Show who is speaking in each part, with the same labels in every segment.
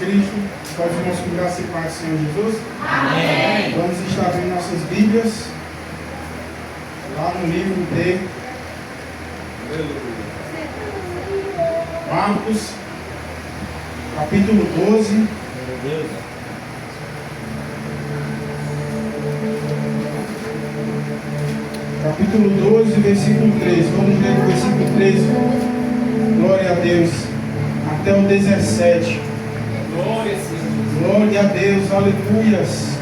Speaker 1: Cristo. Pode irmãos com graça e paz do Senhor Jesus?
Speaker 2: Amém.
Speaker 1: Vamos estar abrindo nossas Bíblias lá no livro de Marcos, capítulo 12.
Speaker 2: Meu Deus.
Speaker 1: Capítulo 12, versículo 13. Vamos ler o versículo 13. Glória a Deus. Até o 17. Glória a Deus. Aleluias.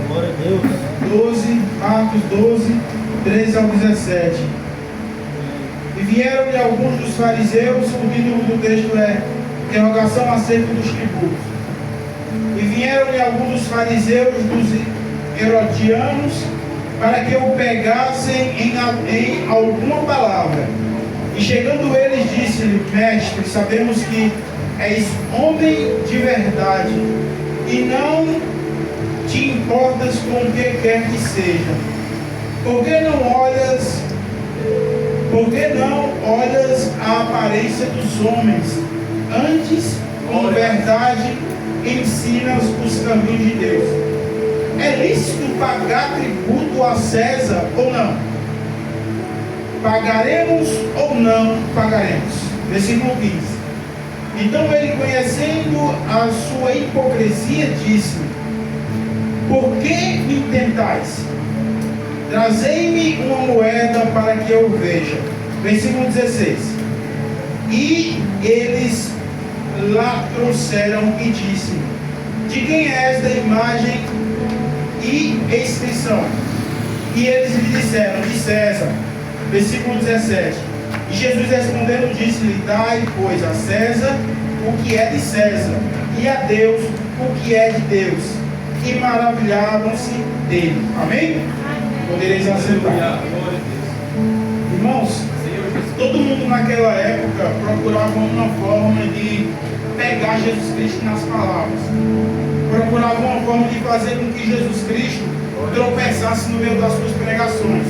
Speaker 2: Glória a Deus.
Speaker 1: 12, Marcos 12, 13 ao 17. E vieram-lhe alguns dos fariseus, o título do texto é Interrogação acerca dos tributos. E vieram-lhe alguns dos fariseus, dos herodianos, para que o pegassem em alguma palavra. E chegando eles, disse-lhe: Mestre, sabemos que és homem de verdade, e não te importas com o que quer que seja. Por que não olhas a aparência dos homens? Antes, com verdade, ensinas os caminhos de Deus. É lícito pagar tributo a César ou não? Pagaremos ou não pagaremos? Versículo 15. Então ele, conhecendo a sua hipocrisia, disse: Por que me tentais? Trazei-me uma moeda para que eu veja. Versículo 16. E eles lá trouxeram e disse: De quem é esta imagem e inscrição? E eles lhe disseram: De César. Versículo 17. E Jesus respondendo disse-lhe: Dai, pois, a César o que é de César, e a Deus o que é de Deus. E maravilhavam-se dele. Amém? Podereis assentar. Irmãos, todo mundo naquela época procurava uma forma de pegar Jesus Cristo nas palavras. Procurava uma forma de fazer com que Jesus Cristo tropeçasse no meio das suas pregações.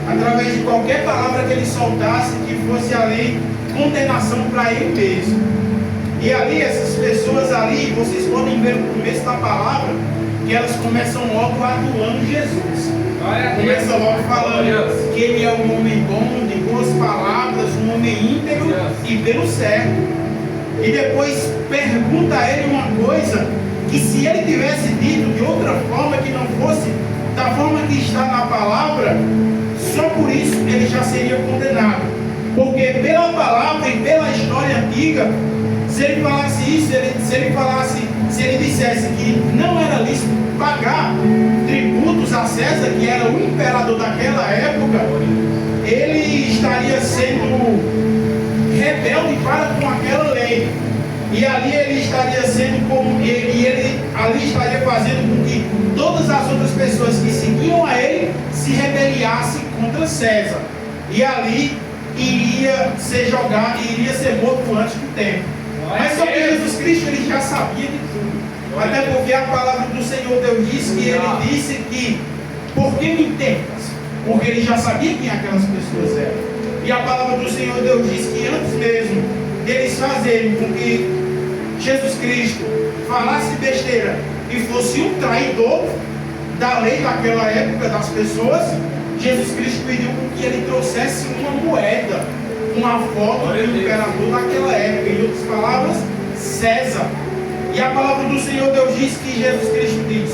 Speaker 1: Através de qualquer palavra que ele soltasse, que fosse ali condenação para ele mesmo. E ali, essas pessoas ali, vocês podem ver no começo da palavra, que elas começam logo adulando Jesus. Começa logo falando que ele é um homem bom, de boas palavras, um homem íntegro e pelo certo. E depois pergunta a ele uma coisa, que se ele tivesse dito de outra forma, que não fosse da forma que está na palavra, só por isso ele já seria condenado. Porque pela palavra e pela história antiga, se ele falasse isso, se ele dissesse que não era lícito pagar tributos a César, que era o imperador daquela época, ele estaria sendo rebelde para com aquela lei. E ali ele estaria sendo como ele ali estaria fazendo com que todas as outras pessoas que seguiam a ele se rebeliassem contra César. E ali iria ser jogado, iria ser morto antes do tempo. Mas só que Jesus Cristo ele já sabia de tudo. Até porque a palavra do Senhor Deus disse que ele disse que por que me tentas? Porque ele já sabia quem aquelas pessoas eram. E a palavra do Senhor Deus disse que antes mesmo deles fazerem com que Jesus Cristo falasse besteira e fosse um traidor da lei daquela época das pessoas, Jesus Cristo pediu que ele trouxesse uma moeda, uma foto do imperador daquela época, em outras palavras, César. E a palavra do Senhor Deus diz que Jesus Cristo diz: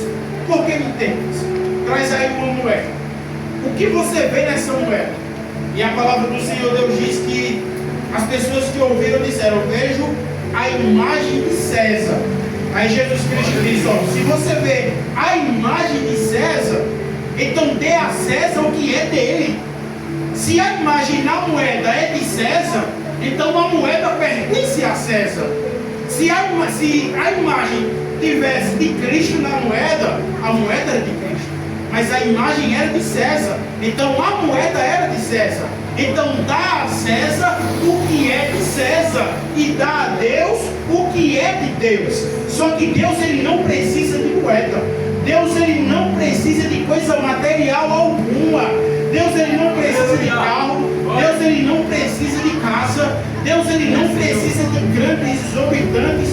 Speaker 1: Por que me tentas? Traz aí uma moeda. O que você vê nessa moeda? E a palavra do Senhor Deus diz que as pessoas que ouviram disseram: Eu vejo a imagem de César. Aí Jesus Cristo diz: Se você vê a imagem de César, então dê a César o que é dele. Se a imagem na moeda é de César, então a moeda pertence a César. Se a imagem tivesse de Cristo na moeda, a moeda era de Cristo. Mas a imagem era de César, então a moeda era de César. Então dá a César o que é de César e dá a Deus o que é de Deus. Só que Deus ele não precisa de moeda. Deus ele não precisa de coisa material alguma. Deus ele não precisa de carro. Deus ele não precisa de casa. Deus ele não precisa de grandes exorbitantes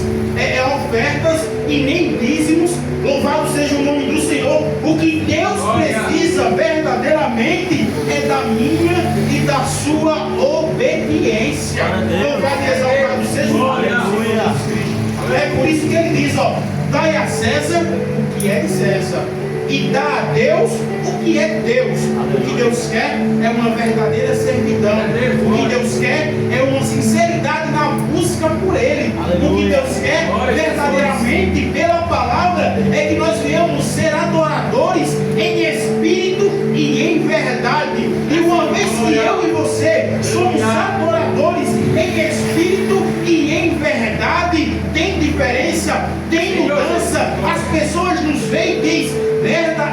Speaker 1: a César o que é de César e dá a Deus o que é Deus. O que Deus quer é uma verdadeira servidão. O que Deus quer é uma sinceridade na busca por Ele. O que Deus quer verdadeiramente pela palavra é que nós venhamos ser adoradores em espírito e em verdade. E uma vez que eu e você somos adoradores em espírito e em verdade, tem diferença, tem mudança. As pessoas nos veem e dizem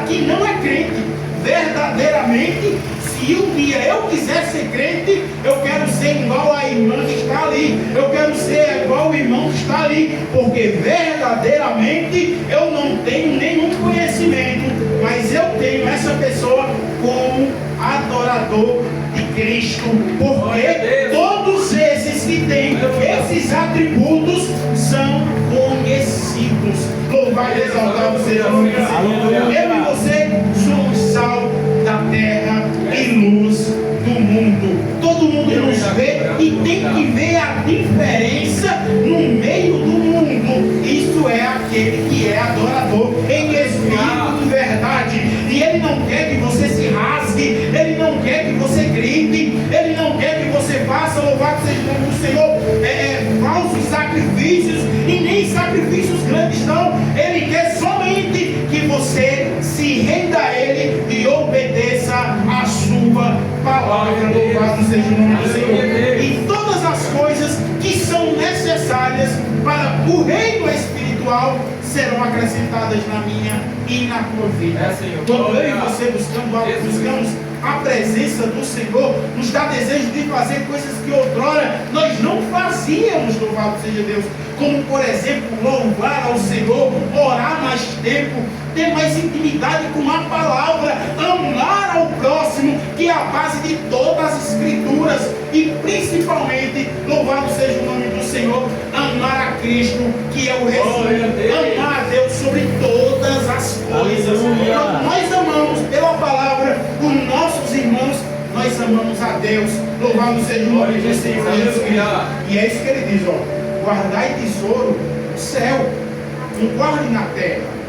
Speaker 1: que não é crente. Verdadeiramente, se um dia eu quiser ser crente, eu quero ser igual a irmã que está ali, eu quero ser igual o irmão que está ali, porque verdadeiramente eu não tenho nenhum conhecimento, mas eu tenho essa pessoa como adorador de Cristo, porque todos esses que têm esses atributos são conhecidos. Louvado e exaltado seja o nome do Senhor. Eu e você somos sal da terra e luz do mundo. Todo mundo nos vê e tem que ver a diferença no meio do mundo. Isso é aquele que é adorador em espírito e verdade. E ele não quer que você se rasgue, ele não quer que você grite, ele não quer que você faça, louvado seja o nome do Senhor, falsos sacrifícios, e nem sacrifícios grandes não. Ele quer somente que você se renda a Ele e obedeça a sua palavra. Louvado seja o nome do Senhor. E todas as coisas que são necessárias para o reino espiritual serão acrescentadas na minha e na tua vida. Quando eu e você buscamos a presença do Senhor, nos dá desejo de fazer coisas que outrora nós não fazíamos, louvado seja Deus, como por exemplo louvar ao Senhor, orar mais tempo, ter mais intimidade com a palavra, amar ao próximo, que é a base de todas as escrituras, e principalmente, louvado seja o nome do Senhor, amar a Cristo, que é o resumo, amar a Deus sobre todas as coisas. Quando nós amamos pela palavra os nossos irmãos, nós amamos a Deus. Louvado seja o nome do Senhor Jesus Cristo. E é isso que ele diz, guardai tesouro no céu, não guarde na terra.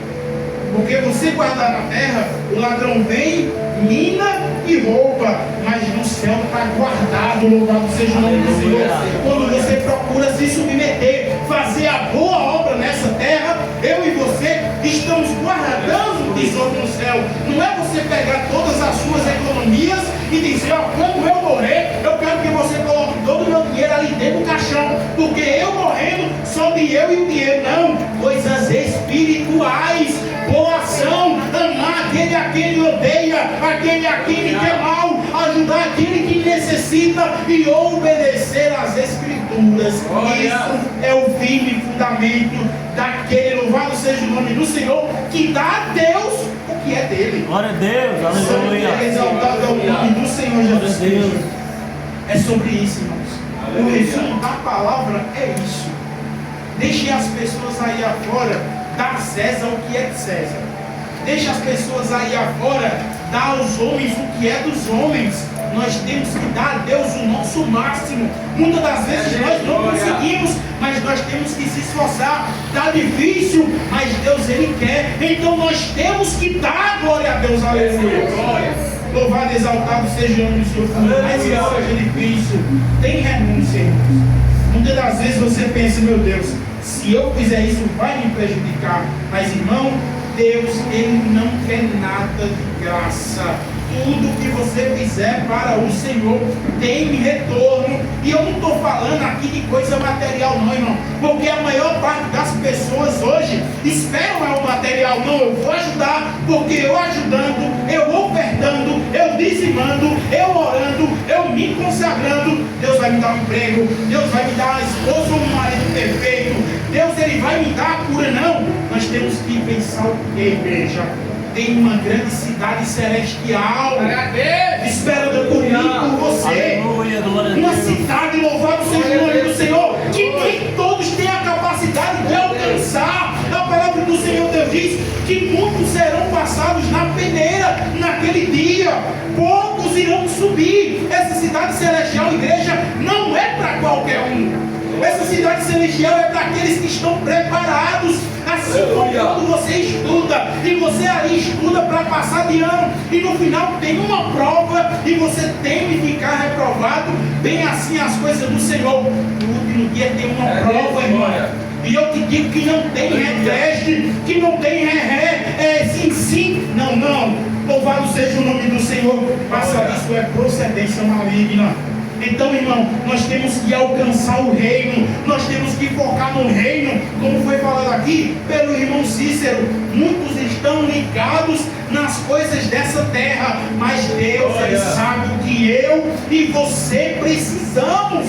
Speaker 1: Porque você guardar na terra, o ladrão vem, mina e rouba, mas no céu está guardado, louvado seja o nome do Senhor. Quando você procura se submeter, fazer a boa obra nessa terra, eu e você estamos guardando o tesouro no céu. Não é você pegar todas as suas economias e dizer, quando eu morrer, eu quero que você coloque todo o meu dinheiro ali dentro do caixão, porque eu morrendo, sobe eu e o dinheiro. Não, coisas espirituais, boa ação, amar aquele a quem odeia, aquele a quem lhe quer mal, ajudar aquele que necessita e obedecer às escrituras. Isso é o firme fundamento daquele, louvado seja o nome do Senhor, que dá a Deus o que é dele.
Speaker 2: Glória a Deus, aleluia.
Speaker 1: Exaltado é o nome do Senhor Jesus Cristo. É sobre isso, irmãos. O resumo da palavra é isso. Deixe as pessoas aí afora dar a César o que é de César. Deixe as pessoas aí afora dar aos homens o que é dos homens. Nós temos que dar a Deus o nosso máximo. Muitas das vezes nós não conseguimos, mas nós temos que se esforçar. Está difícil, mas Deus Ele quer. Então nós temos que dar glória a Deus. Aleluia. Louvado e exaltado seja o nome do Senhor. Mas que seja difícil, tem renúncia, irmãos. Muitas das vezes você pensa, meu Deus, se eu fizer isso vai me prejudicar. Mas irmão, Deus, Ele não quer nada de graça. Tudo que você fizer para o Senhor tem retorno. E eu não estou falando aqui de coisa material não, irmão, porque a maior parte das pessoas hoje esperam o material. Não, eu vou ajudar, porque eu ajudando, eu ofertando, eu dizimando, eu orando, eu me consagrando, Deus vai me dar um emprego, Deus vai me dar uma esposa ou um marido perfeito, Deus Ele vai me dar a cura. Não, nós temos que pensar o que, igreja? Tem uma grande cidade celestial esperando por mim, por você. Uma cidade, louvado seja o nome do Senhor, que nem todos têm a capacidade de alcançar. A palavra do Senhor Deus diz que muitos serão passados na peneira naquele dia, poucos irão subir. Essa cidade celestial, igreja, não é para qualquer um. Essa cidade celestial é para aqueles que estão preparados. A Assim como quando você estuda, e você ali estuda para passar de ano, e no final tem uma prova, e você teme ficar reprovado, bem assim as coisas do Senhor. No último dia tem uma prova, irmão. E eu te digo que não tem reteste, que não tem sim, não. Louvado seja o nome do Senhor. Passa disso é procedência maligna. Então, irmão, nós temos que alcançar o reino, nós temos que focar no reino, como foi falado aqui pelo irmão Cícero. Muitos estão ligados nas coisas dessa terra, mas Deus, Ele sabe o que eu e você precisamos.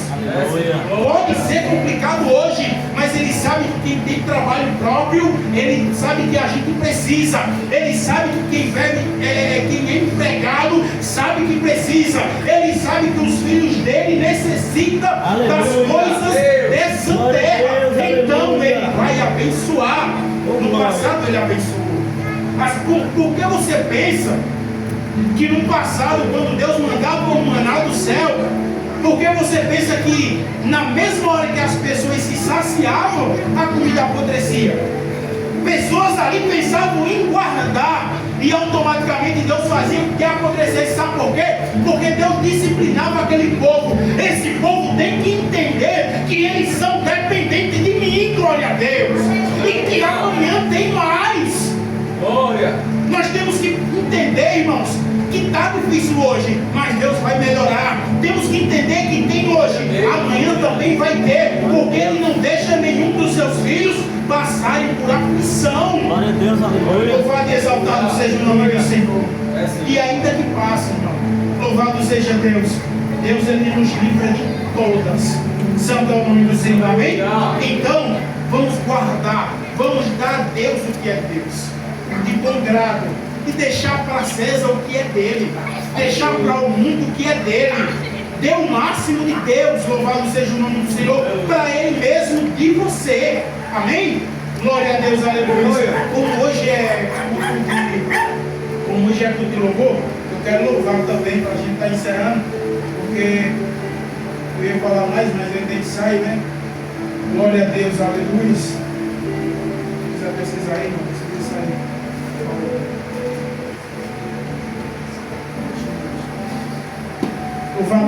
Speaker 1: Pode ser complicado hoje, mas Ele sabe que quem tem trabalho próprio, Ele sabe que a gente precisa, Ele sabe que quem é empregado sabe que precisa, Ele sabe que os filhos dele necessitam das coisas dessa terra. Então Ele vai abençoar. No passado Ele abençoou. Mas por que você pensa que no passado, quando Deus mandava o maná do céu, por que você pensa que na mesma hora que as pessoas se saciavam, a comida apodrecia? Pessoas ali pensavam em guardar e automaticamente Deus fazia que apodrecesse. Sabe por quê? Porque Deus disciplinava aquele povo. Esse povo tem que entender que eles são dependentes de mim, glória a Deus, e que amanhã tem mais. Glória. Nós temos que entender, irmãos, que está difícil hoje, mas Deus vai melhorar. Temos que entender que tem hoje, amanhã também vai ter, porque Ele não deixa nenhum dos seus filhos passarem por aflição.
Speaker 2: Glória a Deus, aleluia.
Speaker 1: Louvado e exaltado seja o nome do Senhor. E ainda que passe, irmão, louvado seja Deus. Deus, Ele nos livra de todas. Santo é o nome do Senhor, amém? Então, vamos guardar, vamos dar a Deus o que é Deus, de bom grado, e deixar para César o que é dele, deixar para o mundo o que é dele. Dê o máximo de Deus, louvado seja o nome do Senhor, para Ele mesmo de você, amém? Glória a Deus, aleluia. Como hoje é culto de louvor, eu quero louvar também, para a gente estar encerrando, porque eu ia falar mais, mas eu tenho que sair, né? Glória a Deus, aleluia. Precisa precisar aí, não precisa sair. Louvado